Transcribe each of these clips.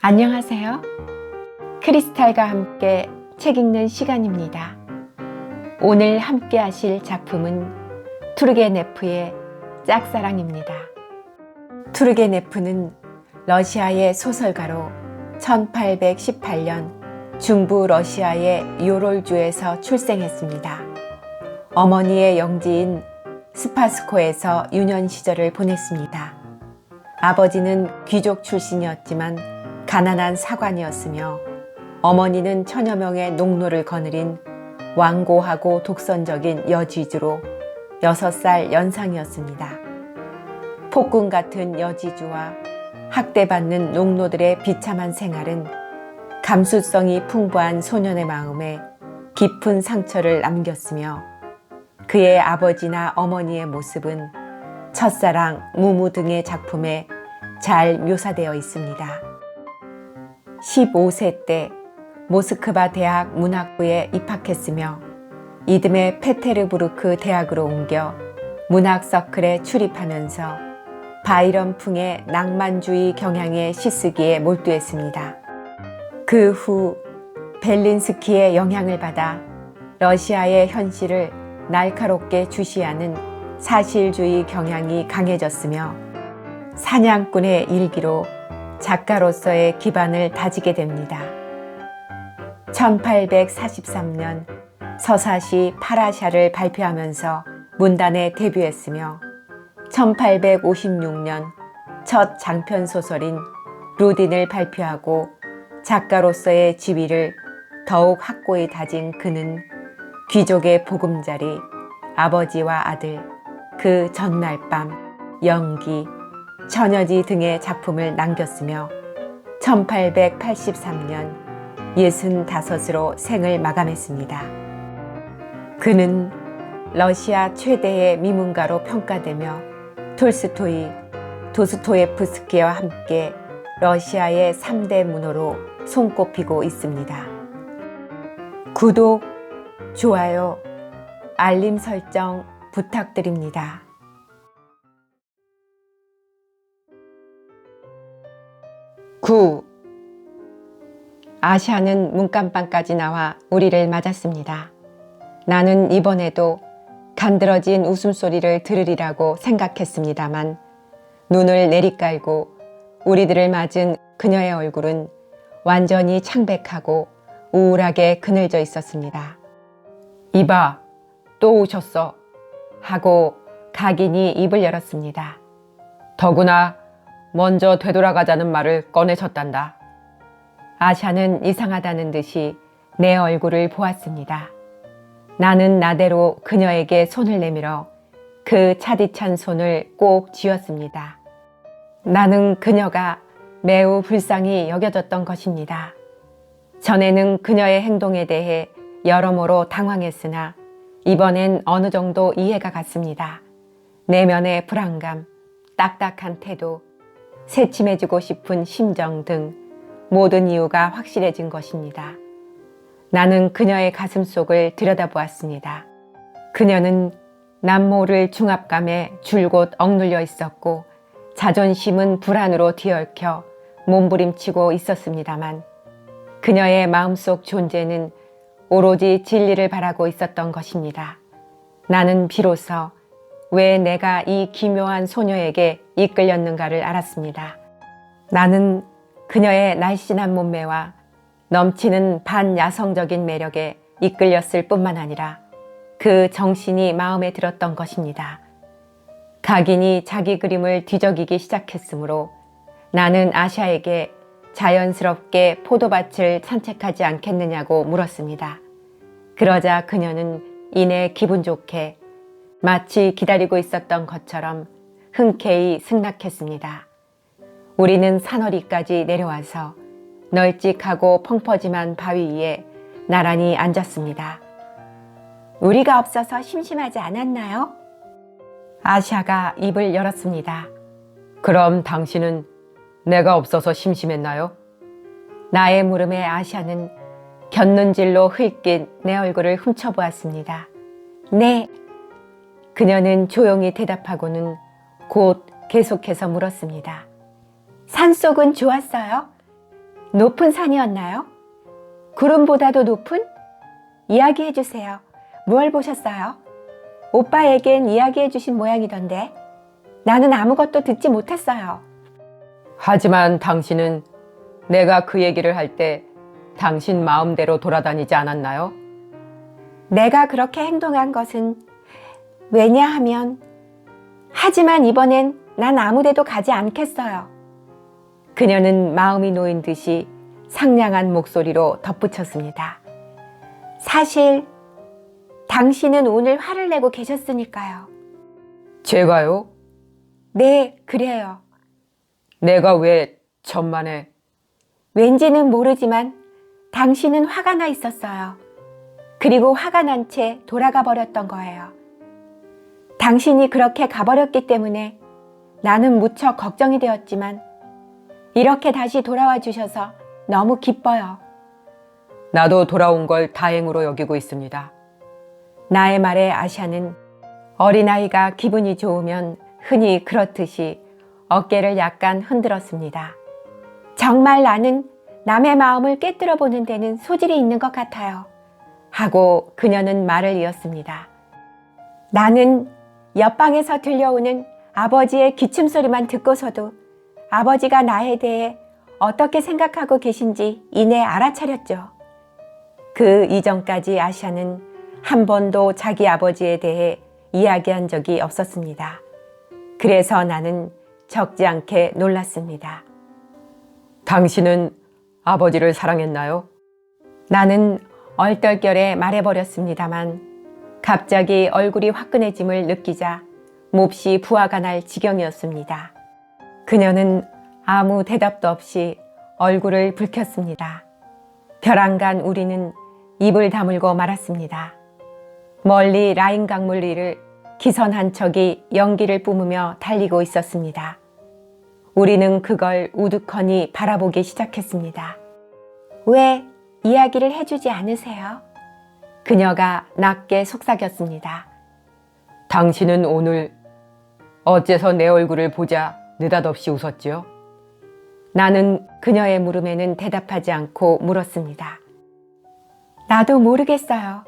안녕하세요. 크리스탈과 함께 책 읽는 시간입니다. 오늘 함께 하실 작품은 투르게네프의 짝사랑입니다. 투르게네프는 러시아의 소설가로 1818년 중부 러시아의 요롤주에서 출생했습니다. 어머니의 영지인 스파스코에서 유년 시절을 보냈습니다. 아버지는 귀족 출신이었지만 가난한 사관이었으며 어머니는 천여 명의 농노를 거느린 완고하고 독선적인 여지주로 6살 연상이었습니다. 폭군 같은 여지주와 학대받는 농노들의 비참한 생활은 감수성이 풍부한 소년의 마음에 깊은 상처를 남겼으며 그의 아버지나 어머니의 모습은 첫사랑, 무무 등의 작품에 잘 묘사되어 있습니다. 15세 때 모스크바 대학 문학부에 입학했으며 이듬해 페테르부르크 대학으로 옮겨 문학 서클에 출입하면서 바이런풍의 낭만주의 경향의 시쓰기에 몰두했습니다. 그 후 벨린스키의 영향을 받아 러시아의 현실을 날카롭게 주시하는 사실주의 경향이 강해졌으며 사냥꾼의 일기로 작가로서의 기반을 다지게 됩니다. 1843년 서사시 파라샤를 발표하면서 문단에 데뷔했으며 1856년 첫 장편소설인 루딘을 발표하고 작가로서의 지위를 더욱 확고히 다진 그는 귀족의 보금자리, 아버지와 아들, 그 전날 밤, 연기, 처녀지 등의 작품을 남겼으며 1883년 65으로 생을 마감했습니다. 그는 러시아 최대의 미문가로 평가되며 톨스토이, 도스토예프스키와 함께 러시아의 3대 문호로 손꼽히고 있습니다. 구독, 좋아요, 알림 설정 부탁드립니다. 9. 아샤는 문간방까지 나와 우리를 맞았습니다. 나는 이번에도 간드러진 웃음소리를 들으리라고 생각했습니다만 눈을 내리깔고 우리들을 맞은 그녀의 얼굴은 완전히 창백하고 우울하게 그늘져 있었습니다. 이봐, 또 오셨어 하고 각인이 입을 열었습니다. 더구나 먼저 되돌아가자는 말을 꺼내셨단다. 아샤는 이상하다는 듯이 내 얼굴을 보았습니다. 나는 나대로 그녀에게 손을 내밀어 그 차디찬 손을 꼭 쥐었습니다. 나는 그녀가 매우 불쌍히 여겨졌던 것입니다. 전에는 그녀의 행동에 대해 여러모로 당황했으나 이번엔 어느 정도 이해가 갔습니다. 내면의 불안감, 딱딱한 태도, 새침해지고 싶은 심정 등 모든 이유가 확실해진 것입니다. 나는 그녀의 가슴 속을 들여다보았습니다. 그녀는 남모를 중압감에 줄곧 억눌려 있었고 자존심은 불안으로 뒤얽혀 몸부림치고 있었습니다만 그녀의 마음속 존재는 오로지 진리를 바라고 있었던 것입니다. 나는 비로소 왜 내가 이 기묘한 소녀에게 이끌렸는가를 알았습니다. 나는 그녀의 날씬한 몸매와 넘치는 반야성적인 매력에 이끌렸을 뿐만 아니라 그 정신이 마음에 들었던 것입니다. 각인이 자기 그림을 뒤적이기 시작했으므로 나는 아샤에게 자연스럽게 포도밭을 산책하지 않겠느냐고 물었습니다. 그러자 그녀는 이내 기분 좋게 마치 기다리고 있었던 것처럼 흔쾌히 승낙했습니다. 우리는 산허리까지 내려와서 널찍하고 펑퍼짐한 바위 위에 나란히 앉았습니다. 우리가 없어서 심심하지 않았나요? 아샤가 입을 열었습니다. 그럼 당신은 내가 없어서 심심했나요? 나의 물음에 아샤는 곁눈질로 흘낀 내 얼굴을 훔쳐보았습니다. 네. 그녀는 조용히 대답하고는 곧 계속해서 물었습니다. 산속은 좋았어요? 높은 산이었나요? 구름보다도 높은? 이야기해 주세요. 무얼 보셨어요? 오빠에겐 이야기해 주신 모양이던데. 나는 아무것도 듣지 못했어요. 하지만 당신은 내가 그 얘기를 할 때 당신 마음대로 돌아다니지 않았나요? 내가 그렇게 행동한 것은 왜냐하면 하지만 이번엔 난 아무데도 가지 않겠어요. 그녀는 마음이 놓인 듯이 상냥한 목소리로 덧붙였습니다. 사실 당신은 오늘 화를 내고 계셨으니까요. 제가요? 네, 그래요. 내가 왜 천만에... 왠지는 모르지만 당신은 화가 나 있었어요. 그리고 화가 난 채 돌아가 버렸던 거예요. 당신이 그렇게 가버렸기 때문에 나는 무척 걱정이 되었지만 이렇게 다시 돌아와 주셔서 너무 기뻐요. 나도 돌아온 걸 다행으로 여기고 있습니다. 나의 말에 아샤는 어린아이가 기분이 좋으면 흔히 그렇듯이 어깨를 약간 흔들었습니다. 정말 나는 남의 마음을 꿰뚫어 보는 데는 소질이 있는 것 같아요. 하고 그녀는 말을 이었습니다. 나는 옆방에서 들려오는 아버지의 기침 소리만 듣고서도 아버지가 나에 대해 어떻게 생각하고 계신지 이내 알아차렸죠. 그 이전까지 아샤는 한 번도 자기 아버지에 대해 이야기한 적이 없었습니다. 그래서 나는 적지 않게 놀랐습니다. 당신은 아버지를 사랑했나요? 나는 얼떨결에 말해버렸습니다만 갑자기 얼굴이 화끈해짐을 느끼자 몹시 부하가 날 지경이었습니다. 그녀는 아무 대답도 없이 얼굴을 붉혔습니다. 벼랑간 우리는 입을 다물고 말았습니다. 멀리 라인 강물 위를 기선 한 척이 연기를 뿜으며 달리고 있었습니다. 우리는 그걸 우두커니 바라보기 시작했습니다. 왜 이야기를 해주지 않으세요? 그녀가 낮게 속삭였습니다. 당신은 오늘 어째서 내 얼굴을 보자 느닷없이 웃었지요? 나는 그녀의 물음에는 대답하지 않고 물었습니다. 나도 모르겠어요.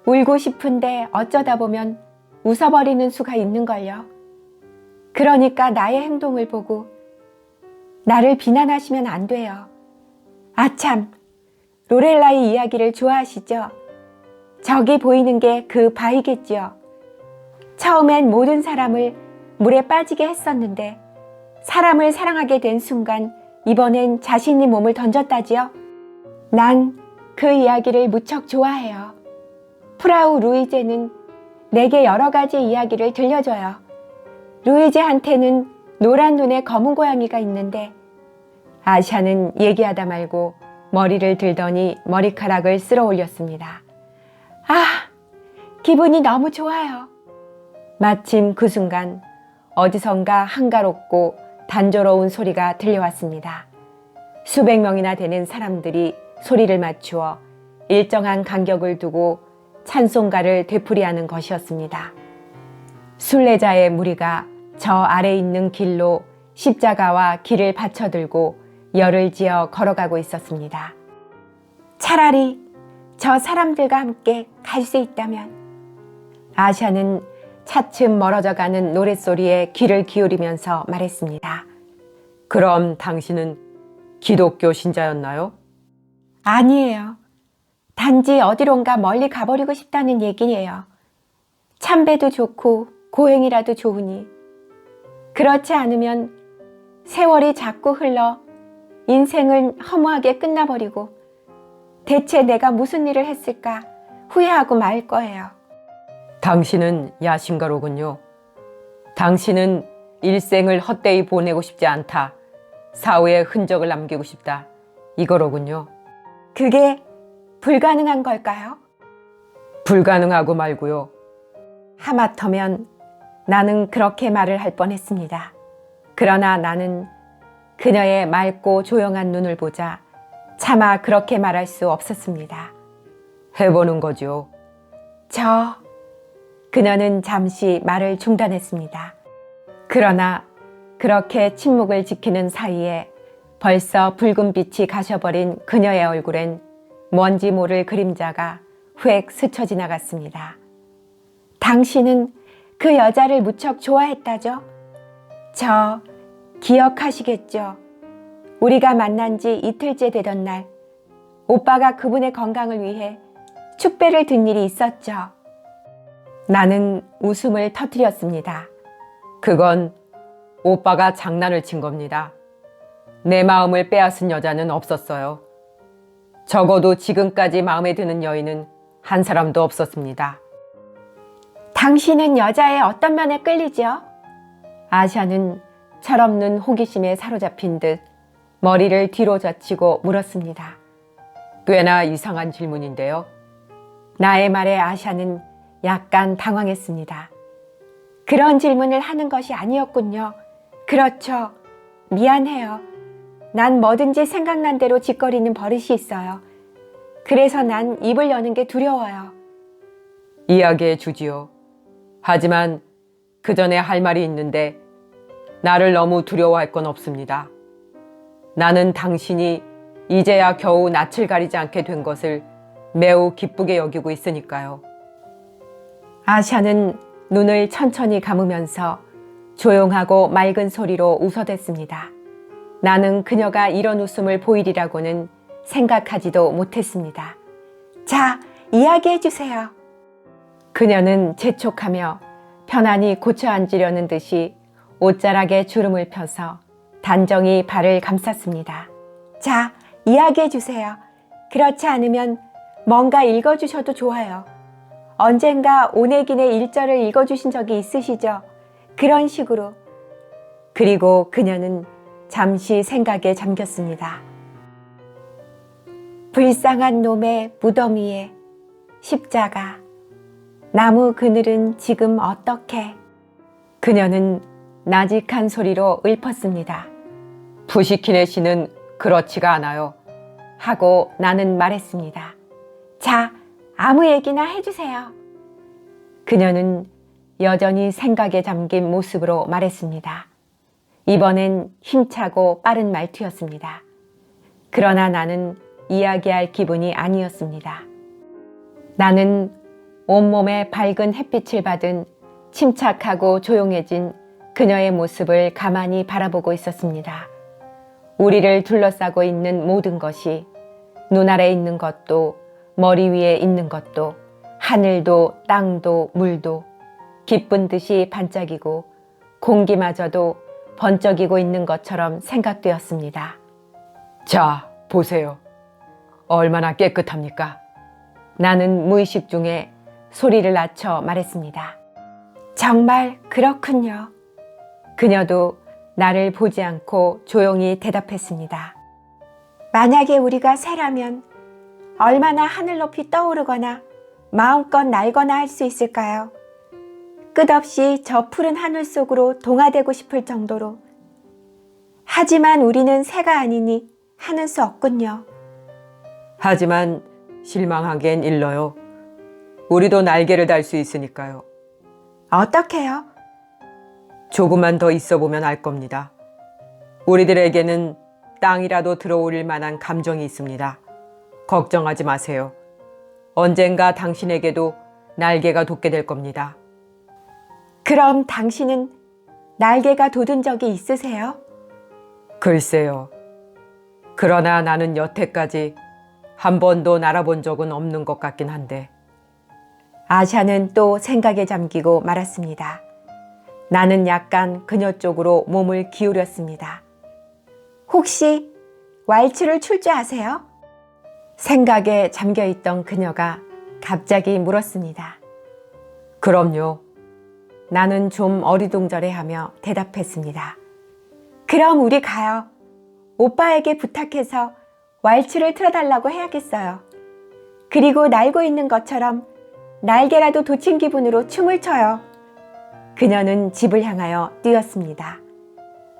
울고 싶은데 어쩌다 보면 웃어버리는 수가 있는걸요. 그러니까 나의 행동을 보고 나를 비난하시면 안 돼요. 아참, 로렐라의 이야기를 좋아하시죠? 저기 보이는 게 그 바위겠지요. 처음엔 모든 사람을 물에 빠지게 했었는데 사람을 사랑하게 된 순간 이번엔 자신이 몸을 던졌다지요. 난 그 이야기를 무척 좋아해요. 프라우 루이제는 내게 여러 가지 이야기를 들려줘요. 루이제한테는 노란 눈에 검은 고양이가 있는데 아샤는 얘기하다 말고 머리를 들더니 머리카락을 쓸어 올렸습니다. 아, 기분이 너무 좋아요. 마침 그 순간 어디선가 한가롭고 단조로운 소리가 들려왔습니다. 수백 명이나 되는 사람들이 소리를 맞추어 일정한 간격을 두고 찬송가를 되풀이하는 것이었습니다. 순례자의 무리가 저 아래 있는 길로 십자가와 길을 받쳐들고 열을 지어 걸어가고 있었습니다. 차라리 저 사람들과 함께 갈 수 있다면. 아샤는 차츰 멀어져가는 노랫소리에 귀를 기울이면서 말했습니다. 그럼 당신은 기독교 신자였나요? 아니에요. 단지 어디론가 멀리 가버리고 싶다는 얘기예요. 참배도 좋고 고행이라도 좋으니. 그렇지 않으면 세월이 자꾸 흘러 인생은 허무하게 끝나버리고 대체 내가 무슨 일을 했을까 후회하고 말 거예요. 당신은 야심가로군요. 당신은 일생을 헛되이 보내고 싶지 않다. 사후에 흔적을 남기고 싶다. 이거로군요. 그게 불가능한 걸까요? 불가능하고 말고요. 하마터면 나는 그렇게 말을 할 뻔했습니다. 그러나 나는 그녀의 맑고 조용한 눈을 보자 차마 그렇게 말할 수 없었습니다. 해보는 거죠. 그녀는 잠시 말을 중단했습니다. 그러나 그렇게 침묵을 지키는 사이에 벌써 붉은 빛이 가셔버린 그녀의 얼굴엔 뭔지 모를 그림자가 휙 스쳐 지나갔습니다. 당신은 그 여자를 무척 좋아했다죠? 저 기억하시겠죠? 우리가 만난 지 이틀째 되던 날, 오빠가 그분의 건강을 위해 축배를 든 일이 있었죠. 나는 웃음을 터뜨렸습니다. 그건 오빠가 장난을 친 겁니다. 내 마음을 빼앗은 여자는 없었어요. 적어도 지금까지 마음에 드는 여인은 한 사람도 없었습니다. 당신은 여자의 어떤 면에 끌리죠? 아샤는 철없는 호기심에 사로잡힌 듯 머리를 뒤로 젖히고 물었습니다. 꽤나 이상한 질문인데요. 나의 말에 아샤는 약간 당황했습니다. 그런 질문을 하는 것이 아니었군요. 그렇죠. 미안해요. 난 뭐든지 생각난 대로 짓거리는 버릇이 있어요. 그래서 난 입을 여는 게 두려워요. 이야기해 주지요. 하지만 그 전에 할 말이 있는데 나를 너무 두려워할 건 없습니다. 나는 당신이 이제야 겨우 낯을 가리지 않게 된 것을 매우 기쁘게 여기고 있으니까요. 아샤는 눈을 천천히 감으면서 조용하고 맑은 소리로 웃어댔습니다. 나는 그녀가 이런 웃음을 보이리라고는 생각하지도 못했습니다. 자, 이야기해 주세요. 그녀는 재촉하며 편안히 고쳐 앉으려는 듯이 옷자락에 주름을 펴서 단정히 발을 감쌌습니다. 자, 이야기해 주세요. 그렇지 않으면 뭔가 읽어주셔도 좋아요. 언젠가 오네긴의 일절을 읽어주신 적이 있으시죠? 그런 식으로. 그리고 그녀는 잠시 생각에 잠겼습니다. 불쌍한 놈의 무덤 위에 십자가. 나무 그늘은 지금 어떻게? 그녀는 나직한 소리로 읊었습니다. 부시키네 씨는 그렇지가 않아요. 하고 나는 말했습니다. 자, 아무 얘기나 해주세요. 그녀는 여전히 생각에 잠긴 모습으로 말했습니다. 이번엔 힘차고 빠른 말투였습니다. 그러나 나는 이야기할 기분이 아니었습니다. 나는 온몸에 밝은 햇빛을 받은 침착하고 조용해진 그녀의 모습을 가만히 바라보고 있었습니다. 우리를 둘러싸고 있는 모든 것이, 눈 아래 있는 것도 머리 위에 있는 것도 하늘도 땅도 물도 기쁜 듯이 반짝이고 공기마저도 번쩍이고 있는 것처럼 생각되었습니다. 자, 보세요. 얼마나 깨끗합니까? 나는 무의식 중에 소리를 낮춰 말했습니다. 정말 그렇군요. 그녀도 나를 보지 않고 조용히 대답했습니다. 만약에 우리가 새라면 얼마나 하늘 높이 떠오르거나 마음껏 날거나 할 수 있을까요? 끝없이 저 푸른 하늘 속으로 동화되고 싶을 정도로. 하지만 우리는 새가 아니니 하는 수 없군요. 하지만 실망하기엔 일러요. 우리도 날개를 달 수 있으니까요. 어떻게요? 조금만 더 있어 보면 알 겁니다. 우리들에게는 땅이라도 들어올릴 만한 감정이 있습니다. 걱정하지 마세요. 언젠가 당신에게도 날개가 돋게 될 겁니다. 그럼 당신은 날개가 돋은 적이 있으세요? 글쎄요. 그러나 나는 여태까지 한 번도 날아본 적은 없는 것 같긴 한데. 아샤는 또 생각에 잠기고 말았습니다. 나는 약간 그녀 쪽으로 몸을 기울였습니다. 혹시 왈츠를 출 줄 아세요? 생각에 잠겨있던 그녀가 갑자기 물었습니다. 그럼요. 나는 좀 어리둥절해하며 대답했습니다. 그럼 우리 가요. 오빠에게 부탁해서 왈츠를 틀어달라고 해야겠어요. 그리고 날고 있는 것처럼 날개라도 돋친 기분으로 춤을 춰요. 그녀는 집을 향하여 뛰었습니다.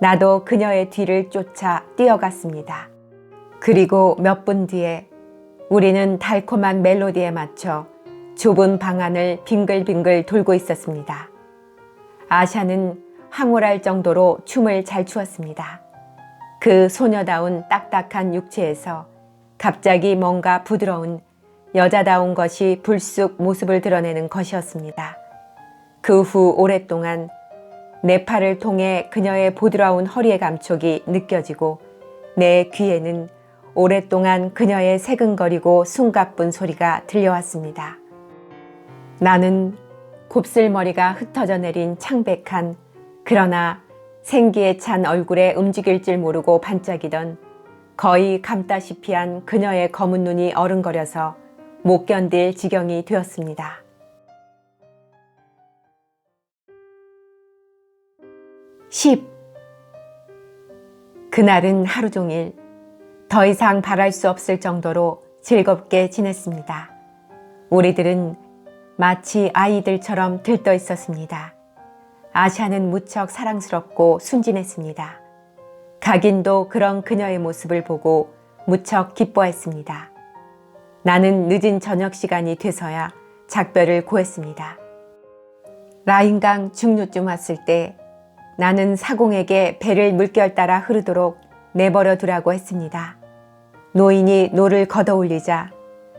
나도 그녀의 뒤를 쫓아 뛰어갔습니다. 그리고 몇 분 뒤에 우리는 달콤한 멜로디에 맞춰 좁은 방 안을 빙글빙글 돌고 있었습니다. 아샤는 황홀할 정도로 춤을 잘 추었습니다. 그 소녀다운 딱딱한 육체에서 갑자기 뭔가 부드러운 여자다운 것이 불쑥 모습을 드러내는 것이었습니다. 그 후 오랫동안 내 팔을 통해 그녀의 부드러운 허리의 감촉이 느껴지고 내 귀에는 오랫동안 그녀의 새근거리고 숨가쁜 소리가 들려왔습니다. 나는 곱슬머리가 흩어져 내린 창백한 그러나 생기에 찬 얼굴에 움직일 줄 모르고 반짝이던 거의 감다시피 한 그녀의 검은 눈이 어른거려서 못 견딜 지경이 되었습니다. 10. 그날은 하루 종일 더 이상 바랄 수 없을 정도로 즐겁게 지냈습니다. 우리들은 마치 아이들처럼 들떠 있었습니다. 아샤는 무척 사랑스럽고 순진했습니다. 각인도 그런 그녀의 모습을 보고 무척 기뻐했습니다. 나는 늦은 저녁 시간이 돼서야 작별을 고했습니다. 라인강 중류쯤 왔을 때 나는 사공에게 배를 물결 따라 흐르도록 내버려 두라고 했습니다. 노인이 노를 걷어올리자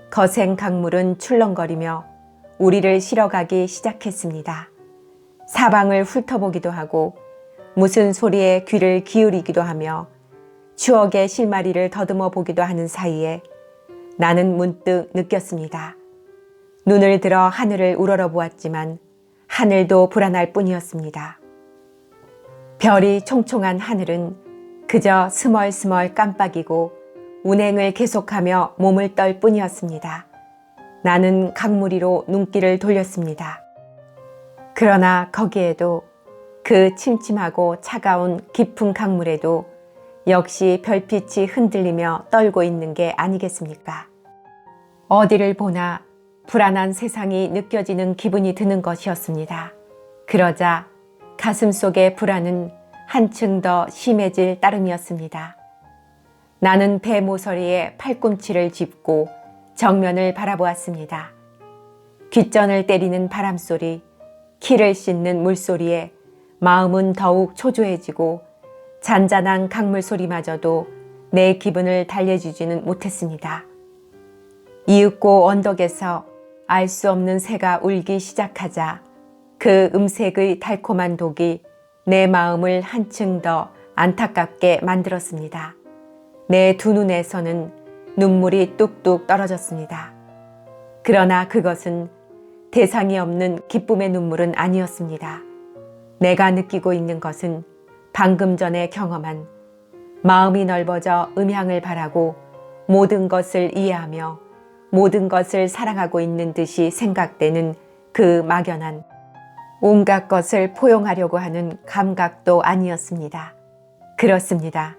거센 강물은 출렁거리며 우리를 실어가기 시작했습니다. 사방을 훑어보기도 하고 무슨 소리에 귀를 기울이기도 하며 추억의 실마리를 더듬어 보기도 하는 사이에 나는 문득 느꼈습니다. 눈을 들어 하늘을 우러러 보았지만 하늘도 불안할 뿐이었습니다. 별이 총총한 하늘은 그저 스멀스멀 깜빡이고 운행을 계속하며 몸을 떨 뿐이었습니다. 나는 강무리로 눈길을 돌렸습니다. 그러나 거기에도 그 침침하고 차가운 깊은 강물에도 역시 별빛이 흔들리며 떨고 있는 게 아니겠습니까? 어디를 보나 불안한 세상이 느껴지는 기분이 드는 것이었습니다. 그러자 가슴 속의 불안은 한층 더 심해질 따름이었습니다. 나는 배 모서리에 팔꿈치를 짚고 정면을 바라보았습니다. 귓전을 때리는 바람소리, 키를 씻는 물소리에 마음은 더욱 초조해지고 잔잔한 강물 소리마저도 내 기분을 달래주지는 못했습니다. 이윽고 언덕에서 알 수 없는 새가 울기 시작하자 그 음색의 달콤한 독이 내 마음을 한층 더 안타깝게 만들었습니다. 내 두 눈에서는 눈물이 뚝뚝 떨어졌습니다. 그러나 그것은 대상이 없는 기쁨의 눈물은 아니었습니다. 내가 느끼고 있는 것은 방금 전에 경험한 마음이 넓어져 음향을 바라고 모든 것을 이해하며 모든 것을 사랑하고 있는 듯이 생각되는 그 막연한 온갖 것을 포용하려고 하는 감각도 아니었습니다. 그렇습니다.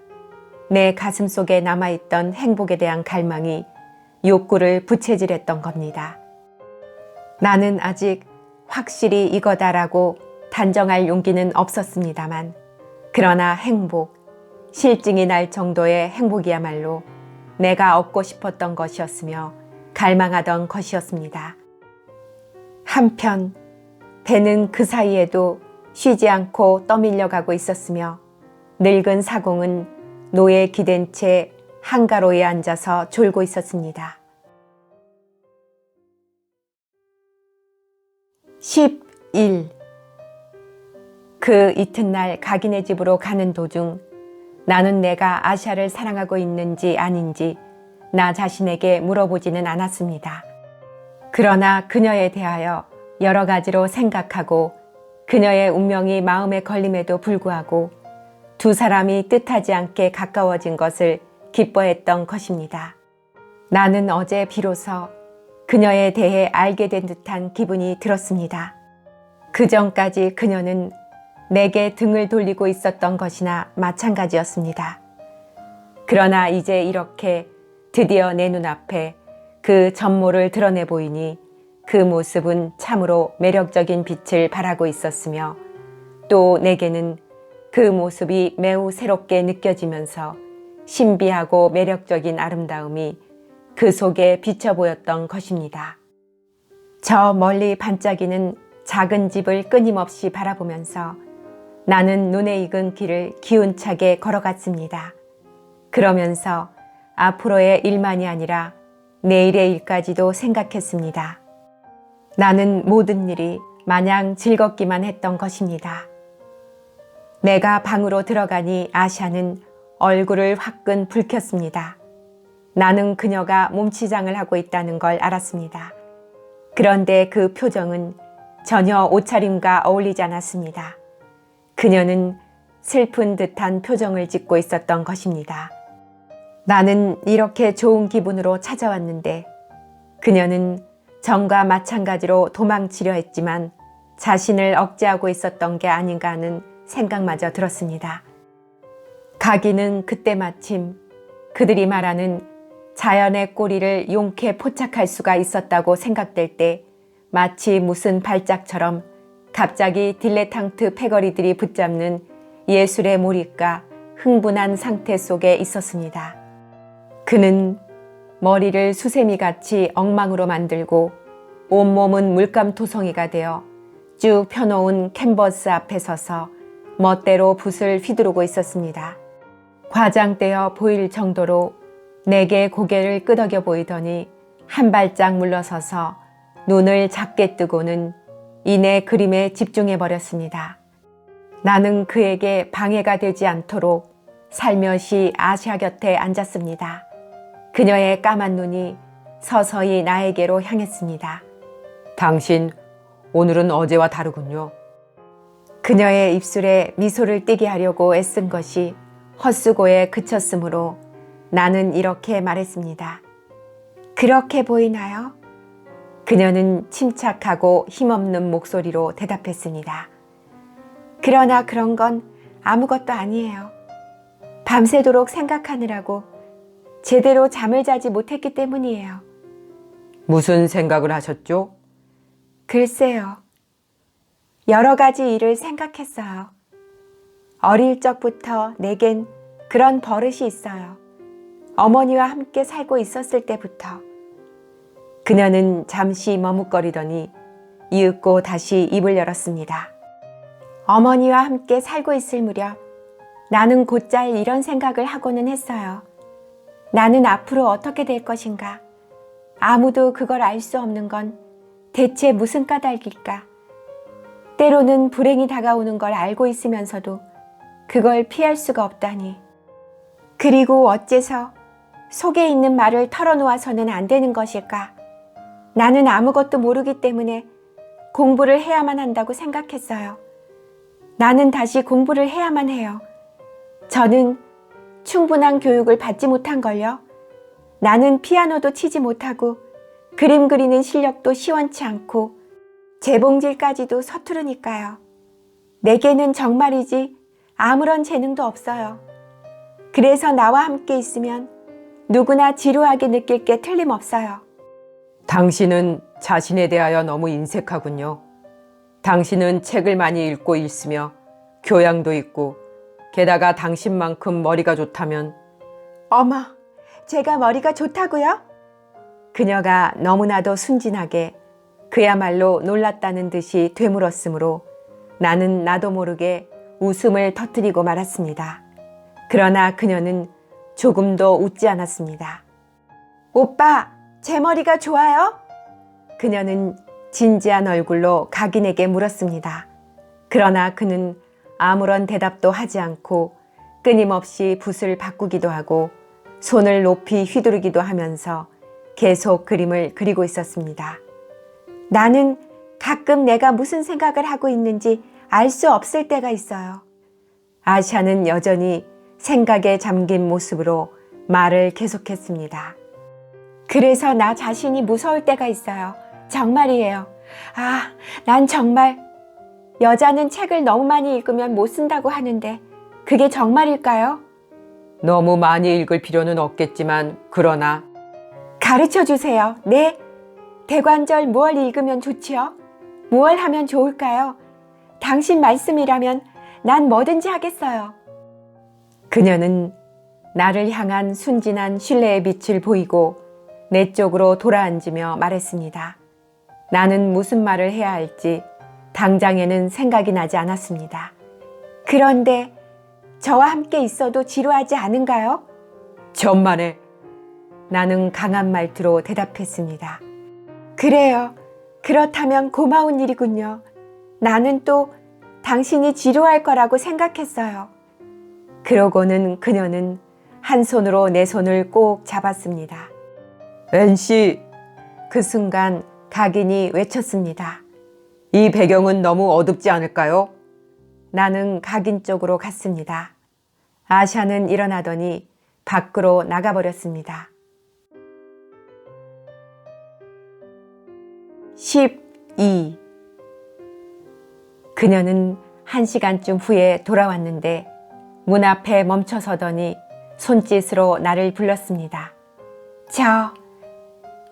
내 가슴 속에 남아있던 행복에 대한 갈망이 욕구를 부채질했던 겁니다. 나는 아직 확실히 이거다라고 단정할 용기는 없었습니다만, 그러나 행복, 실증이 날 정도의 행복이야말로 내가 얻고 싶었던 것이었으며 갈망하던 것이었습니다. 한편 배는 그 사이에도 쉬지 않고 떠밀려가고 있었으며 늙은 사공은 노에 기댄 채 한가로에 앉아서 졸고 있었습니다. 11. 그 이튿날 각인의 집으로 가는 도중 나는 내가 아샤를 사랑하고 있는지 아닌지 나 자신에게 물어보지는 않았습니다. 그러나 그녀에 대하여 여러 가지로 생각하고 그녀의 운명이 마음에 걸림에도 불구하고 두 사람이 뜻하지 않게 가까워진 것을 기뻐했던 것입니다. 나는 어제 비로소 그녀에 대해 알게 된 듯한 기분이 들었습니다. 그 전까지 그녀는 내게 등을 돌리고 있었던 것이나 마찬가지였습니다. 그러나 이제 이렇게 드디어 내 눈앞에 그 전모를 드러내 보이니 그 모습은 참으로 매력적인 빛을 발하고 있었으며 또 내게는 그 모습이 매우 새롭게 느껴지면서 신비하고 매력적인 아름다움이 그 속에 비쳐 보였던 것입니다. 저 멀리 반짝이는 작은 집을 끊임없이 바라보면서 나는 눈에 익은 길을 기운차게 걸어갔습니다. 그러면서 앞으로의 일만이 아니라 내일의 일까지도 생각했습니다. 나는 모든 일이 마냥 즐겁기만 했던 것입니다. 내가 방으로 들어가니 아샤는 얼굴을 화끈 붉혔습니다. 나는 그녀가 몸치장을 하고 있다는 걸 알았습니다. 그런데 그 표정은 전혀 옷차림과 어울리지 않았습니다. 그녀는 슬픈 듯한 표정을 짓고 있었던 것입니다. 나는 이렇게 좋은 기분으로 찾아왔는데 그녀는 전과 마찬가지로 도망치려 했지만 자신을 억제하고 있었던 게 아닌가 하는 생각마저 들었습니다. 가기는 그때 마침 그들이 말하는 자연의 꼬리를 용케 포착할 수가 있었다고 생각될 때 마치 무슨 발작처럼 갑자기 딜레탕트 패거리들이 붙잡는 예술의 몰입과 흥분한 상태 속에 있었습니다. 그는 머리를 수세미같이 엉망으로 만들고 온몸은 물감토성이가 되어 쭉 펴놓은 캔버스 앞에 서서 멋대로 붓을 휘두르고 있었습니다. 과장되어 보일 정도로 내게 고개를 끄덕여 보이더니 한 발짝 물러서서 눈을 작게 뜨고는 이내 그림에 집중해 버렸습니다. 나는 그에게 방해가 되지 않도록 살며시 아샤 곁에 앉았습니다. 그녀의 까만 눈이 서서히 나에게로 향했습니다. 당신, 오늘은 어제와 다르군요. 그녀의 입술에 미소를 띠게 하려고 애쓴 것이 헛수고에 그쳤으므로 나는 이렇게 말했습니다. 그렇게 보이나요? 그녀는 침착하고 힘없는 목소리로 대답했습니다. 그러나 그런 건 아무것도 아니에요. 밤새도록 생각하느라고 제대로 잠을 자지 못했기 때문이에요. 무슨 생각을 하셨죠? 글쎄요. 여러 가지 일을 생각했어요. 어릴 적부터 내겐 그런 버릇이 있어요. 어머니와 함께 살고 있었을 때부터. 그녀는 잠시 머뭇거리더니 이윽고 다시 입을 열었습니다. 어머니와 함께 살고 있을 무렵 나는 곧잘 이런 생각을 하고는 했어요. 나는 앞으로 어떻게 될 것인가? 아무도 그걸 알 수 없는 건 대체 무슨 까닭일까? 때로는 불행이 다가오는 걸 알고 있으면서도 그걸 피할 수가 없다니. 그리고 어째서 속에 있는 말을 털어놓아서는 안 되는 것일까? 나는 아무것도 모르기 때문에 공부를 해야만 한다고 생각했어요. 나는 다시 공부를 해야만 해요. 저는 충분한 교육을 받지 못한 걸요. 나는 피아노도 치지 못하고 그림 그리는 실력도 시원치 않고 재봉질까지도 서투르니까요. 내게는 정말이지 아무런 재능도 없어요. 그래서 나와 함께 있으면 누구나 지루하게 느낄 게 틀림없어요. 당신은 자신에 대하여 너무 인색하군요. 당신은 책을 많이 읽고 있으며 교양도 있고 게다가 당신만큼 머리가 좋다면 어머, 제가 머리가 좋다고요? 그녀가 너무나도 순진하게 그야말로 놀랐다는 듯이 되물었으므로 나는 나도 모르게 웃음을 터뜨리고 말았습니다. 그러나 그녀는 조금도 웃지 않았습니다. 오빠, 제 머리가 좋아요? 그녀는 진지한 얼굴로 각인에게 물었습니다. 그러나 그는 아무런 대답도 하지 않고 끊임없이 붓을 바꾸기도 하고 손을 높이 휘두르기도 하면서 계속 그림을 그리고 있었습니다. 나는 가끔 내가 무슨 생각을 하고 있는지 알 수 없을 때가 있어요. 아샤는 여전히 생각에 잠긴 모습으로 말을 계속했습니다. 그래서 나 자신이 무서울 때가 있어요. 정말이에요. 아, 난 정말 여자는 책을 너무 많이 읽으면 못 쓴다고 하는데 그게 정말일까요? 너무 많이 읽을 필요는 없겠지만 그러나 가르쳐 주세요. 네. 대관절 무얼 읽으면 좋지요? 무얼 하면 좋을까요? 당신 말씀이라면 난 뭐든지 하겠어요. 그녀는 나를 향한 순진한 신뢰의 빛을 보이고 내 쪽으로 돌아앉으며 말했습니다. 나는 무슨 말을 해야 할지 당장에는 생각이 나지 않았습니다. 그런데 저와 함께 있어도 지루하지 않은가요? 천만에. 나는 강한 말투로 대답했습니다. 그래요. 그렇다면 고마운 일이군요. 나는 또 당신이 지루할 거라고 생각했어요. 그러고는 그녀는 한 손으로 내 손을 꼭 잡았습니다. 앤씨, 그 순간 각인이 외쳤습니다. 이 배경은 너무 어둡지 않을까요? 나는 각인 쪽으로 갔습니다. 아샤는 일어나더니 밖으로 나가버렸습니다. 12. 그녀는 1시간쯤 후에 돌아왔는데 문 앞에 멈춰서더니 손짓으로 나를 불렀습니다.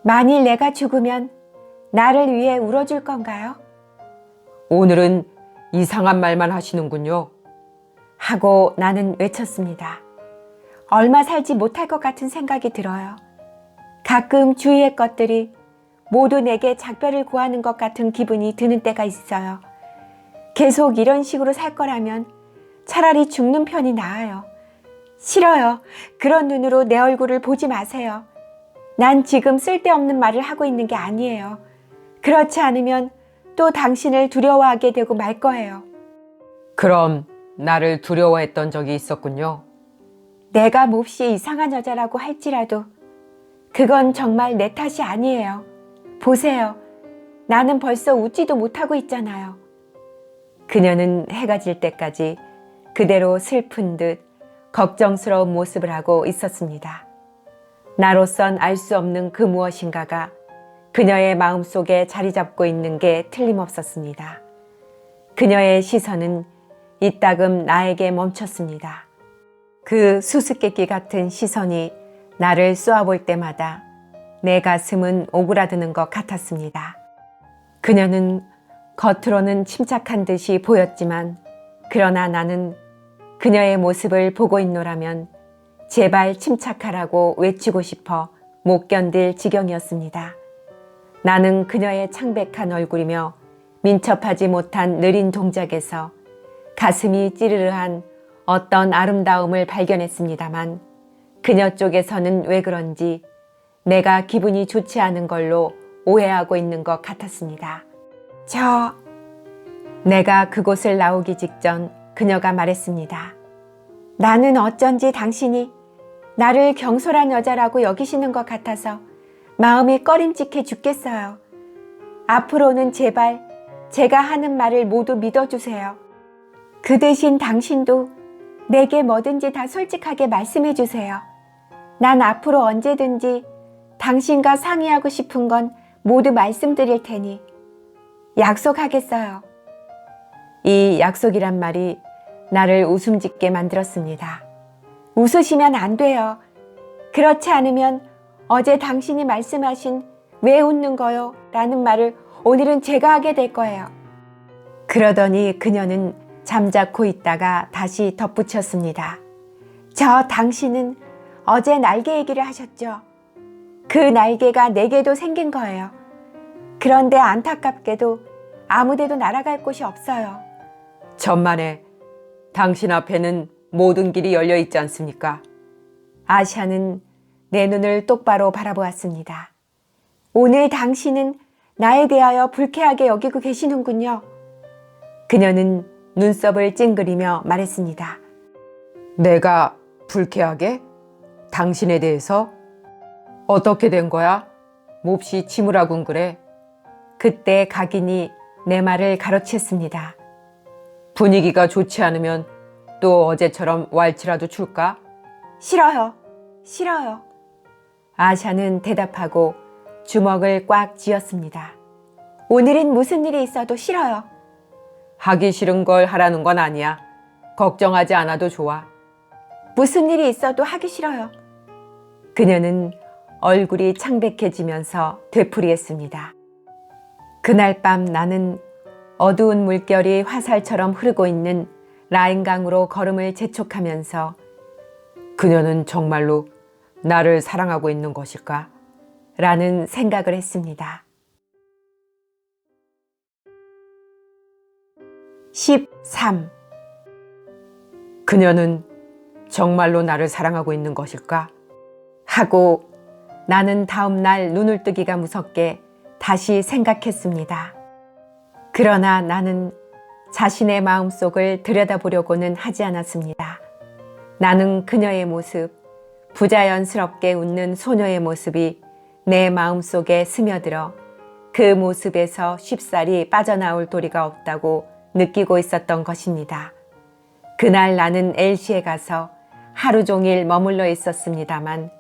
만일 내가 죽으면 나를 위해 울어줄 건가요? 오늘은 이상한 말만 하시는군요. 하고 나는 외쳤습니다. 얼마 살지 못할 것 같은 생각이 들어요. 가끔 주위의 것들이 모두 내게 작별을 구하는 것 같은 기분이 드는 때가 있어요. 계속 이런 식으로 살 거라면 차라리 죽는 편이 나아요. 싫어요. 그런 눈으로 내 얼굴을 보지 마세요. 난 지금 쓸데없는 말을 하고 있는 게 아니에요. 그렇지 않으면 또 당신을 두려워하게 되고 말 거예요. 그럼 나를 두려워했던 적이 있었군요. 내가 몹시 이상한 여자라고 할지라도 그건 정말 내 탓이 아니에요. 보세요. 나는 벌써 웃지도 못하고 있잖아요. 그녀는 해가 질 때까지 그대로 슬픈 듯 걱정스러운 모습을 하고 있었습니다. 나로선 알 수 없는 그 무엇인가가 그녀의 마음속에 자리 잡고 있는 게 틀림없었습니다. 그녀의 시선은 이따금 나에게 멈췄습니다. 그 수수께끼 같은 시선이 나를 쏘아볼 때마다 내 가슴은 오그라드는 것 같았습니다. 그녀는 겉으로는 침착한 듯이 보였지만 그러나 나는 그녀의 모습을 보고 있노라면 제발 침착하라고 외치고 싶어 못 견딜 지경이었습니다. 나는 그녀의 창백한 얼굴이며 민첩하지 못한 느린 동작에서 가슴이 찌르르한 어떤 아름다움을 발견했습니다만 그녀 쪽에서는 왜 그런지 내가 기분이 좋지 않은 걸로 오해하고 있는 것 같았습니다. 내가 그곳을 나오기 직전 그녀가 말했습니다. 나는 어쩐지 당신이 나를 경솔한 여자라고 여기시는 것 같아서 마음이 꺼림칙해 죽겠어요. 앞으로는 제발 제가 하는 말을 모두 믿어주세요. 그 대신 당신도 내게 뭐든지 다 솔직하게 말씀해 주세요. 난 앞으로 언제든지 당신과 상의하고 싶은 건 모두 말씀드릴 테니 약속하겠어요. 이 약속이란 말이 나를 웃음 짓게 만들었습니다. 웃으시면 안 돼요. 그렇지 않으면 어제 당신이 말씀하신 왜 웃는 거요? 라는 말을 오늘은 제가 하게 될 거예요. 그러더니 그녀는 잠자코 있다가 다시 덧붙였습니다. 당신은 어제 날개 얘기를 하셨죠? 그 날개가 내게도 생긴 거예요. 그런데 안타깝게도 아무데도 날아갈 곳이 없어요. 천만에. 당신 앞에는 모든 길이 열려 있지 않습니까? 아샤는 내 눈을 똑바로 바라보았습니다. 오늘 당신은 나에 대하여 불쾌하게 여기고 계시는군요. 그녀는 눈썹을 찡그리며 말했습니다. 내가 불쾌하게? 당신에 대해서? 어떻게 된 거야? 몹시 침울하군 그래. 그때 각인이 내 말을 가로챘습니다. 분위기가 좋지 않으면 또 어제처럼 왈츠라도 출까? 싫어요. 아샤는 대답하고 주먹을 꽉 쥐었습니다. 오늘은 무슨 일이 있어도 싫어요. 하기 싫은 걸 하라는 건 아니야. 걱정하지 않아도 좋아. 무슨 일이 있어도 하기 싫어요. 그녀는 얼굴이 창백해지면서 되풀이했습니다. 그날 밤 나는 어두운 물결이 화살처럼 흐르고 있는 라인강으로 걸음을 재촉하면서 그녀는 정말로 나를 사랑하고 있는 것일까? 라는 생각을 했습니다. 13. 그녀는 정말로 나를 사랑하고 있는 것일까? 하고 나는 다음 날 눈을 뜨기가 무섭게 다시 생각했습니다. 그러나 나는 자신의 마음속을 들여다보려고는 하지 않았습니다. 나는 그녀의 모습, 부자연스럽게 웃는 소녀의 모습이 내 마음속에 스며들어 그 모습에서 쉽사리 빠져나올 도리가 없다고 느끼고 있었던 것입니다. 그날 나는 엘시에 가서 하루 종일 머물러 있었습니다만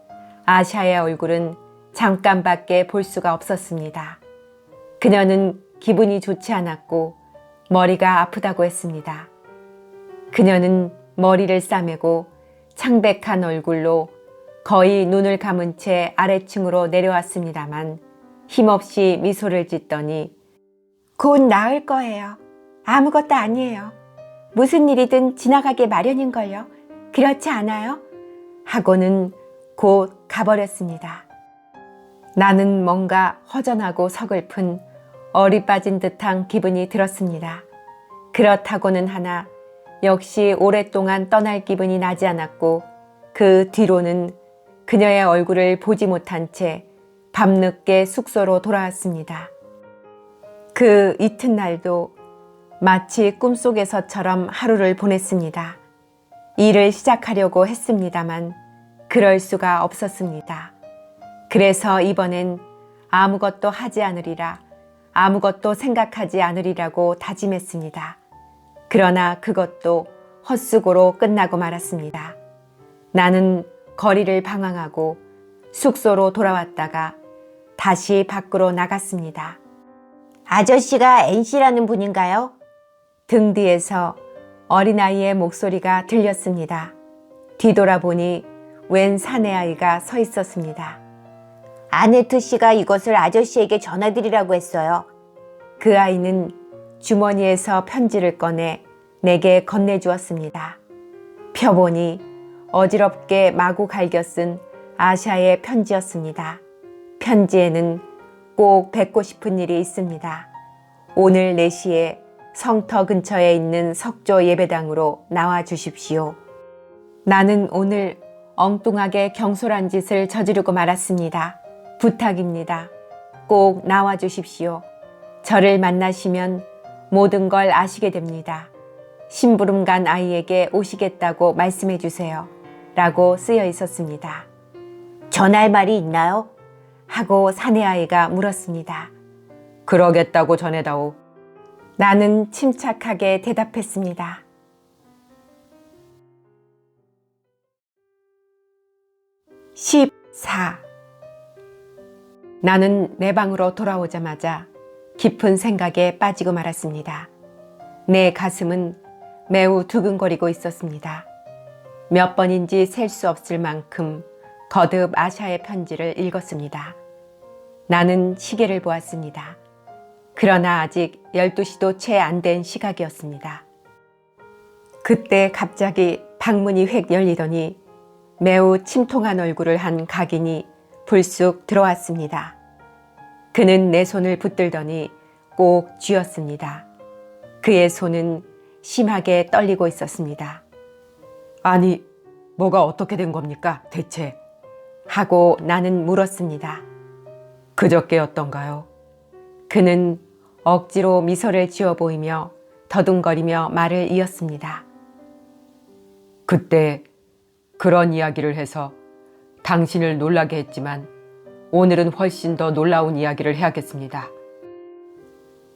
아샤의 얼굴은 잠깐밖에 볼 수가 없었습니다. 그녀는 기분이 좋지 않았고 머리가 아프다고 했습니다. 그녀는 머리를 싸매고 창백한 얼굴로 거의 눈을 감은 채 아래층으로 내려왔습니다만 힘없이 미소를 짓더니 곧 나을 거예요. 아무것도 아니에요. 무슨 일이든 지나가게 마련인걸요. 그렇지 않아요? 하고는 곧 가버렸습니다. 나는 뭔가 허전하고 서글픈 얼이 빠진 듯한 기분이 들었습니다. 그렇다고는 하나 역시 오랫동안 떠날 기분이 나지 않았고 그 뒤로는 그녀의 얼굴을 보지 못한 채 밤늦게 숙소로 돌아왔습니다. 그 이튿날도 마치 꿈속에서처럼 하루를 보냈습니다. 일을 시작하려고 했습니다만 그럴 수가 없었습니다. 그래서 이번엔 아무것도 하지 않으리라, 아무것도 생각하지 않으리라고 다짐했습니다. 그러나 그것도 헛수고로 끝나고 말았습니다. 나는 거리를 방황하고 숙소로 돌아왔다가 다시 밖으로 나갔습니다. 아저씨가 NC라는 분인가요? 등 뒤에서 어린아이의 목소리가 들렸습니다. 뒤돌아보니 웬 사내아이가 서 있었습니다. 아네트 씨가 이것을 아저씨에게 전해드리라고 했어요. 그 아이는 주머니에서 편지를 꺼내 내게 건네주었습니다. 펴보니 어지럽게 마구 갈겨 쓴 아샤의 편지였습니다. 편지에는 꼭 뵙고 싶은 일이 있습니다. 오늘 4시에 성터 근처에 있는 석조 예배당으로 나와 주십시오. 나는 오늘 엉뚱하게 경솔한 짓을 저지르고 말았습니다. 부탁입니다. 꼭 나와 주십시오. 저를 만나시면 모든 걸 아시게 됩니다. 심부름 간 아이에게 오시겠다고 말씀해 주세요. 라고 쓰여 있었습니다. 전할 말이 있나요? 하고 사내아이가 물었습니다. 그러겠다고 전해다오. 나는 침착하게 대답했습니다. 14. 나는 내 방으로 돌아오자마자 깊은 생각에 빠지고 말았습니다. 내 가슴은 매우 두근거리고 있었습니다. 몇 번인지 셀 수 없을 만큼 거듭 아샤의 편지를 읽었습니다. 나는 시계를 보았습니다. 그러나 아직 12시도 채 안 된 시각이었습니다. 그때 갑자기 방문이 획 열리더니 매우 침통한 얼굴을 한 각인이 불쑥 들어왔습니다. 그는 내 손을 붙들더니 꼭 쥐었습니다. 그의 손은 심하게 떨리고 있었습니다. 아니, 뭐가 어떻게 된 겁니까, 대체? 하고 나는 물었습니다. 그저께였던가요? 그는 억지로 미소를 지어 보이며 더듬거리며 말을 이었습니다. 그때 그런 이야기를 해서 당신을 놀라게 했지만 오늘은 훨씬 더 놀라운 이야기를 해야겠습니다.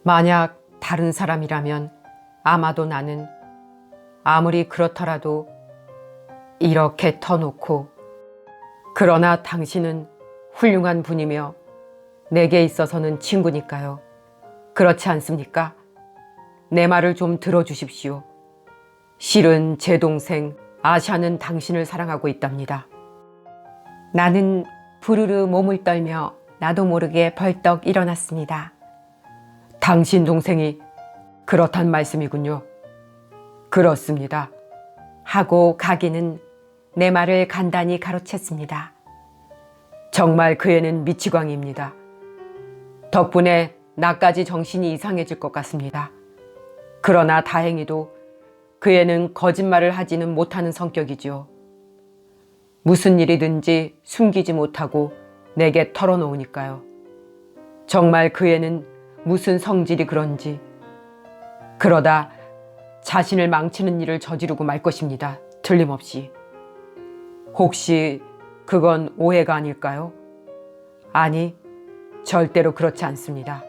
만약 다른 사람이라면 아마도 나는 아무리 그렇더라도 이렇게 터놓고, 그러나 당신은 훌륭한 분이며 내게 있어서는 친구니까요. 그렇지 않습니까? 내 말을 좀 들어주십시오. 실은 제 동생 아샤는 당신을 사랑하고 있답니다. 나는 부르르 몸을 떨며 나도 모르게 벌떡 일어났습니다. 당신 동생이 그렇단 말씀이군요. 그렇습니다. 하고 가기는 내 말을 간단히 가로챘습니다. 정말 그 애는 미치광이입니다. 덕분에 나까지 정신이 이상해질 것 같습니다. 그러나 다행히도 그 애는 거짓말을 하지는 못하는 성격이죠. 무슨 일이든지 숨기지 못하고 내게 털어놓으니까요. 정말 그 애는 무슨 성질이 그런지 그러다 자신을 망치는 일을 저지르고 말 것입니다. 틀림없이. 혹시 그건 오해가 아닐까요? 아니, 절대로 그렇지 않습니다.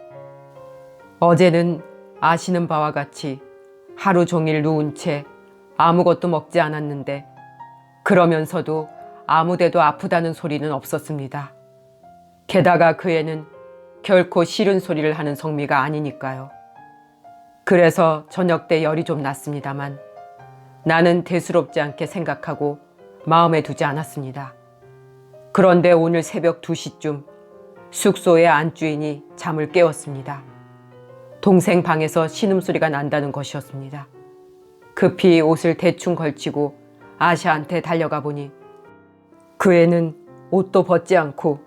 어제는 아시는 바와 같이 하루 종일 누운 채 아무것도 먹지 않았는데 그러면서도 아무데도 아프다는 소리는 없었습니다. 게다가 그 애는 결코 싫은 소리를 하는 성미가 아니니까요. 그래서 저녁 때 열이 좀 났습니다만 나는 대수롭지 않게 생각하고 마음에 두지 않았습니다. 그런데 오늘 새벽 2시쯤 숙소의 안주인이 잠을 깨웠습니다. 동생 방에서 신음소리가 난다는 것이었습니다. 급히 옷을 대충 걸치고 아샤한테 달려가 보니 그 애는 옷도 벗지 않고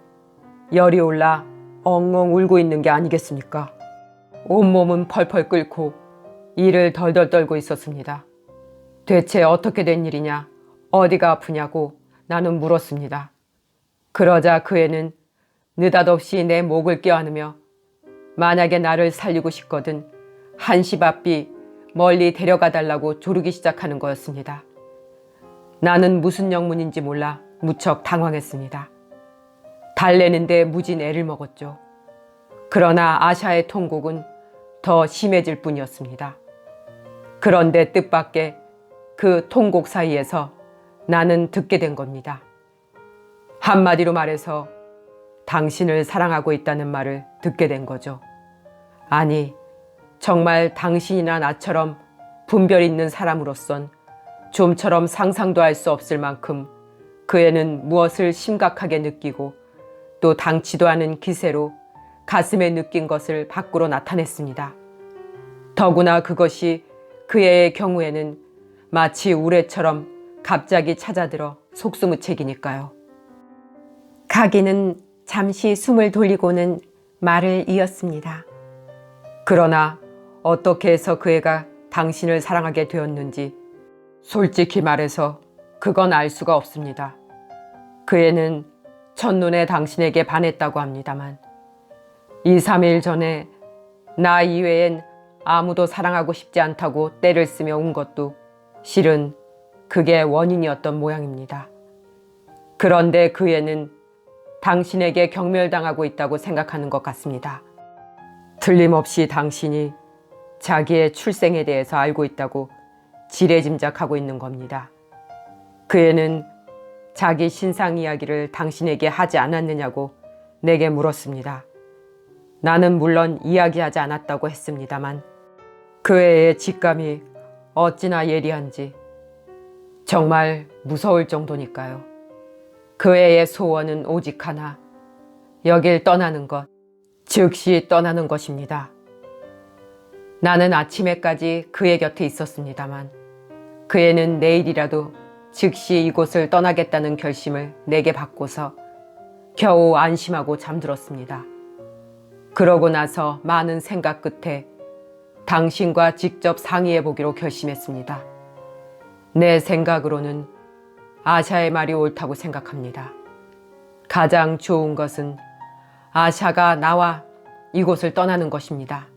열이 올라 엉엉 울고 있는 게 아니겠습니까? 온몸은 펄펄 끓고 이를 덜덜 떨고 있었습니다. 대체 어떻게 된 일이냐, 어디가 아프냐고 나는 물었습니다. 그러자 그 애는 느닷없이 내 목을 껴안으며 만약에 나를 살리고 싶거든 한시 앞이 멀리 데려가 달라고 조르기 시작하는 거였습니다. 나는 무슨 영문인지 몰라 무척 당황했습니다. 달래는데 무진 애를 먹었죠. 그러나 아샤의 통곡은 더 심해질 뿐이었습니다. 그런데 뜻밖의 그 통곡 사이에서 나는 듣게 된 겁니다. 한마디로 말해서 당신을 사랑하고 있다는 말을 듣게 된 거죠. 아니, 정말 당신이나 나처럼 분별 있는 사람으로선 좀처럼 상상도 할 수 없을 만큼 그 애는 무엇을 심각하게 느끼고 또 당치도 않은 기세로 가슴에 느낀 것을 밖으로 나타냈습니다. 더구나 그것이 그 애의 경우에는 마치 우레처럼 갑자기 찾아들어 속수무책이니까요. 가기는 잠시 숨을 돌리고는 말을 이었습니다. 그러나 어떻게 해서 그 애가 당신을 사랑하게 되었는지 솔직히 말해서 그건 알 수가 없습니다. 그 애는 첫눈에 당신에게 반했다고 합니다만 2, 3일 전에 나 이외엔 아무도 사랑하고 싶지 않다고 떼를 쓰며 운 것도 실은 그게 원인이었던 모양입니다. 그런데 그 애는 당신에게 경멸당하고 있다고 생각하는 것 같습니다. 틀림없이 당신이 자기의 출생에 대해서 알고 있다고 지레짐작하고 있는 겁니다. 그 애는 자기 신상 이야기를 당신에게 하지 않았느냐고 내게 물었습니다. 나는 물론 이야기하지 않았다고 했습니다만 그 애의 직감이 어찌나 예리한지 정말 무서울 정도니까요. 그 애의 소원은 오직 하나, 여길 떠나는 것, 즉시 떠나는 것입니다. 나는 아침에까지 그의 곁에 있었습니다만 그 애는 내일이라도 즉시 이곳을 떠나겠다는 결심을 내게 받고서 겨우 안심하고 잠들었습니다. 그러고 나서 많은 생각 끝에 당신과 직접 상의해 보기로 결심했습니다. 내 생각으로는 아샤의 말이 옳다고 생각합니다. 가장 좋은 것은 아샤가 나와 이곳을 떠나는 것입니다.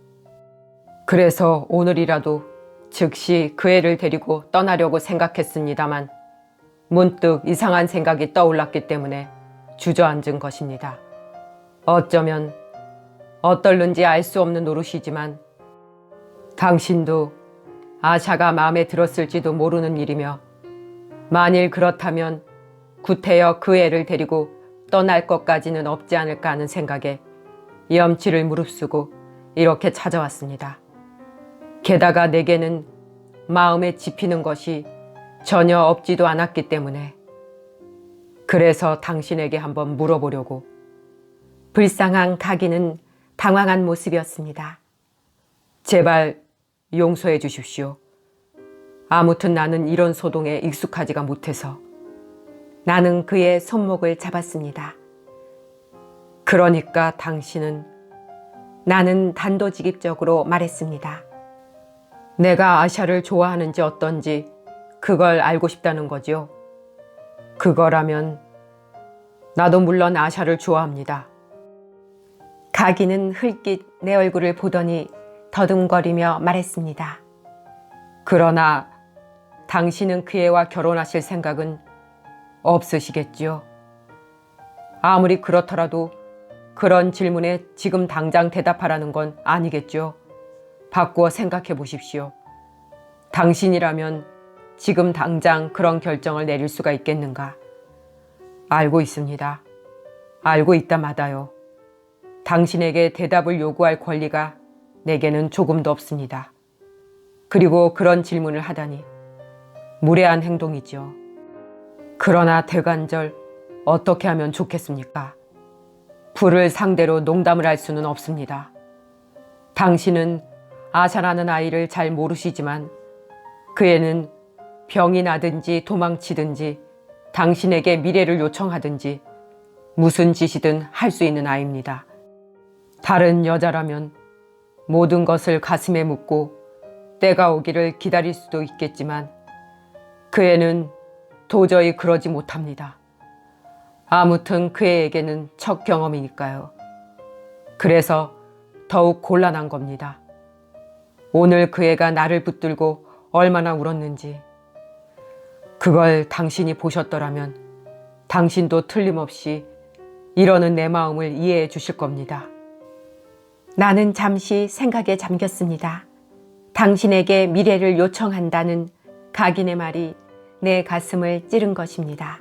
그래서 오늘이라도 즉시 그 애를 데리고 떠나려고 생각했습니다만 문득 이상한 생각이 떠올랐기 때문에 주저앉은 것입니다. 어쩌면 어떨는지 알 수 없는 노릇이지만 당신도 아샤가 마음에 들었을지도 모르는 일이며 만일 그렇다면 구태여 그 애를 데리고 떠날 것까지는 없지 않을까 하는 생각에 염치를 무릅쓰고 이렇게 찾아왔습니다. 게다가 내게는 마음에 집히는 것이 전혀 없지도 않았기 때문에 그래서 당신에게 한번 물어보려고. 불쌍한 가기는 당황한 모습이었습니다. 제발 용서해 주십시오. 아무튼 나는 이런 소동에 익숙하지가 못해서. 나는 그의 손목을 잡았습니다. 그러니까 당신은 나는 단도직입적으로 말했습니다. 내가 아샤를 좋아하는지 어떤지 그걸 알고 싶다는 거죠. 그거라면 나도 물론 아샤를 좋아합니다. 가기는 흘낏 내 얼굴을 보더니 더듬거리며 말했습니다. 그러나 당신은 그 애와 결혼하실 생각은 없으시겠지요? 아무리 그렇더라도 그런 질문에 지금 당장 대답하라는 건 아니겠죠? 바꾸어 생각해 보십시오. 당신이라면 지금 당장 그런 결정을 내릴 수가 있겠는가? 알고 있습니다. 알고 있다마다요. 당신에게 대답을 요구할 권리가 내게는 조금도 없습니다. 그리고 그런 질문을 하다니 무례한 행동이죠. 그러나 대관절 어떻게 하면 좋겠습니까? 불을 상대로 농담을 할 수는 없습니다. 당신은 아샤라는 아이를 잘 모르시지만 그 애는 병이 나든지 도망치든지 당신에게 미래를 요청하든지 무슨 짓이든 할 수 있는 아이입니다. 다른 여자라면 모든 것을 가슴에 묻고 때가 오기를 기다릴 수도 있겠지만 그 애는 도저히 그러지 못합니다. 아무튼 그 애에게는 첫 경험이니까요. 그래서 더욱 곤란한 겁니다. 오늘 그 애가 나를 붙들고 얼마나 울었는지 그걸 당신이 보셨더라면 당신도 틀림없이 이러는 내 마음을 이해해 주실 겁니다. 나는 잠시 생각에 잠겼습니다. 당신에게 미래를 요청한다는 가긴의 말이 내 가슴을 찌른 것입니다.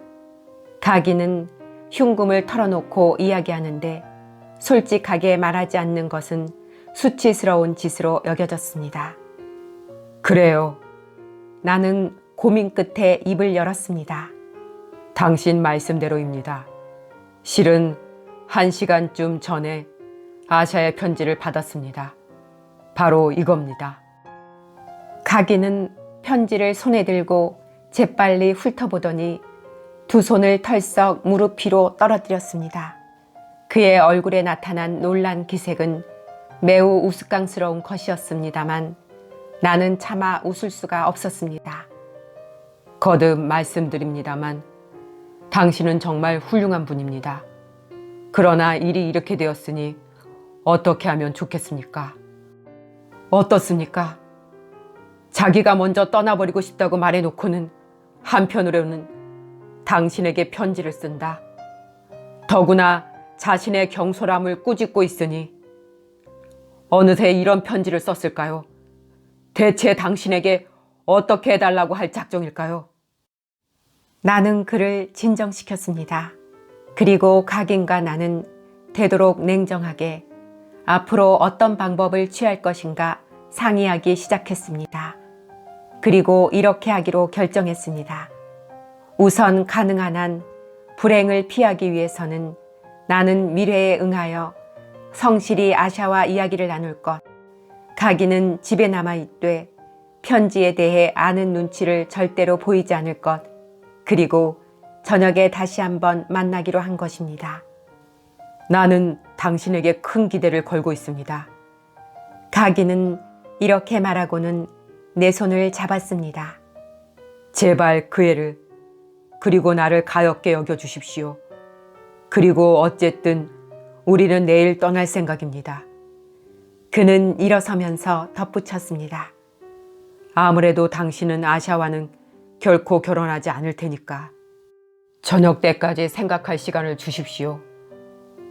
가긴은 흉금을 털어놓고 이야기하는데 솔직하게 말하지 않는 것은 수치스러운 짓으로 여겨졌습니다. 그래요. 나는 고민 끝에 입을 열었습니다. 당신 말씀대로입니다. 실은 1시간쯤 전에 아샤의 편지를 받았습니다. 바로 이겁니다. 가기는 편지를 손에 들고 재빨리 훑어보더니 두 손을 털썩 무릎 위로 떨어뜨렸습니다. 그의 얼굴에 나타난 놀란 기색은 매우 우스꽝스러운 것이었습니다만 나는 차마 웃을 수가 없었습니다. 거듭 말씀드립니다만 당신은 정말 훌륭한 분입니다. 그러나 일이 이렇게 되었으니 어떻게 하면 좋겠습니까? 어떻습니까? 자기가 먼저 떠나버리고 싶다고 말해놓고는 한편으로는 당신에게 편지를 쓴다. 더구나 자신의 경솔함을 꾸짖고 있으니 어느새 이런 편지를 썼을까요? 대체 당신에게 어떻게 해달라고 할 작정일까요? 나는 그를 진정시켰습니다. 그리고 가긴과 나는 되도록 냉정하게 앞으로 어떤 방법을 취할 것인가 상의하기 시작했습니다. 그리고 이렇게 하기로 결정했습니다. 우선 가능한 한 불행을 피하기 위해서는 나는 미래에 응하여 성실히 아샤와 이야기를 나눌 것, 가기는 집에 남아있되 편지에 대해 아는 눈치를 절대로 보이지 않을 것, 그리고 저녁에 다시 한번 만나기로 한 것입니다. 나는 당신에게 큰 기대를 걸고 있습니다. 가기는 이렇게 말하고는 내 손을 잡았습니다. 제발 그 애를 그리고 나를 가엾게 여겨주십시오. 그리고 어쨌든 우리는 내일 떠날 생각입니다. 그는 일어서면서 덧붙였습니다. 아무래도 당신은 아샤와는 결코 결혼하지 않을 테니까 저녁 때까지 생각할 시간을 주십시오.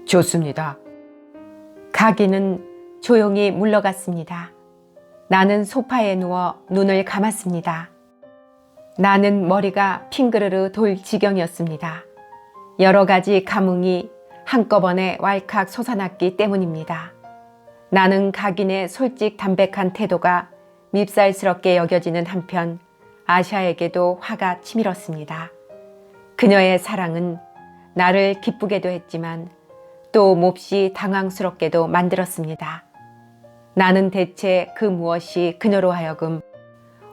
좋습니다. 가기는 조용히 물러갔습니다. 나는 소파에 누워 눈을 감았습니다. 나는 머리가 핑그르르 돌 지경이었습니다. 여러 가지 감흥이 한꺼번에 왈칵 솟아났기 때문입니다. 나는 가긴의 솔직 담백한 태도가 밉살스럽게 여겨지는 한편 아샤에게도 화가 치밀었습니다. 그녀의 사랑은 나를 기쁘게도 했지만 또 몹시 당황스럽게도 만들었습니다. 나는 대체 그 무엇이 그녀로 하여금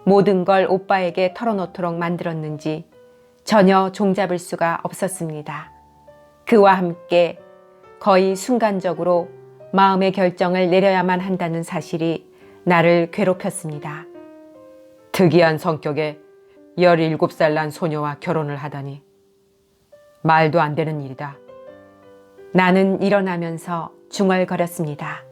모든 걸 오빠에게 털어놓도록 만들었는지 전혀 종잡을 수가 없었습니다. 그와 함께 거의 순간적으로 마음의 결정을 내려야만 한다는 사실이 나를 괴롭혔습니다. 특이한 성격의 17살 난 소녀와 결혼을 하다니 말도 안 되는 일이다. 나는 일어나면서 중얼거렸습니다.